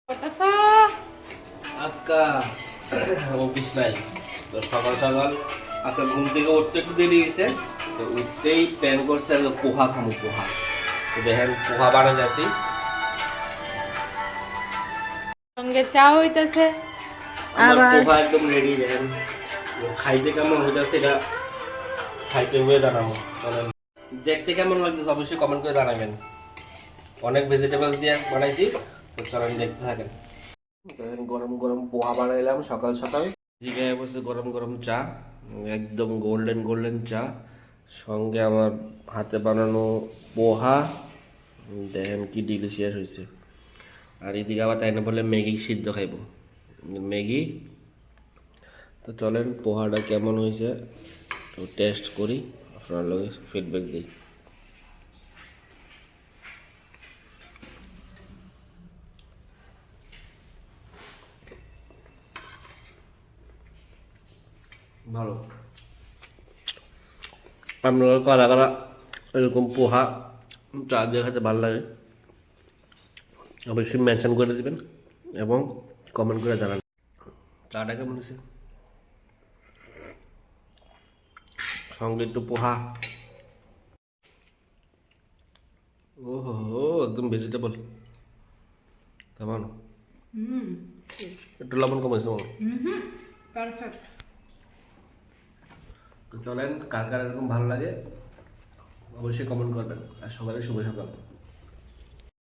আজকা অফিস নাই তো সকাল সকাল আজকে ঘুম থেকে উঠতে একটু দেরি হয়েছে তো উঠতেই প্ল্যান করছে আজকে পোহা খামো পোহা তো দেখেন পোহা বানাই যাচ্ছি সঙ্গে চা হইতাছে আমার আবার পোহা একদম রেডি দেখেন খাইতে কেমন হইতাছে এটা খাইতে হয়ে জানাবো দেখতে কেমন লাগতেছে অবশ্যই কমেন্ট করে জানাবেন অনেক ভেজিটেবল দিয়ে বানাইছি তো চলেন দেখতে থাকেন গরম গরম পোহা বানাইলাম সকাল সকাল এদিকে বসে গরম গরম চা একদম গোল্ডেন গোল্ডেন চা সঙ্গে আমার হাতে বানানো পোহা দেখেন কি ডিলিশিয়াস হয়েছে আর এদিকে আবার তাই না বলে ম্যাগি সিদ্ধ খাইব ম্যাগি তো চলেন পোহাটা কেমন হয়েছে তো টেস্ট করি আপনার লগে ফিডব্যাক দিই ভালো আপনারা কারা কারা এরকম পোহা চা দিয়ে খেতে ভালো লাগে অবশ্যই মেনশন করে দেবেন এবং কমেন্ট করে জানান চাটা কেমন হয়েছে সঙ্গে একটু পোহা ওহো একদম ভেজিটেবল কেমন একটু লবণ কমেছে পারফেক্ট। তো চলেন কার কার এরকম ভালো লাগে অবশ্যই কমেন্ট করবেন আর সকালে শুভ সকাল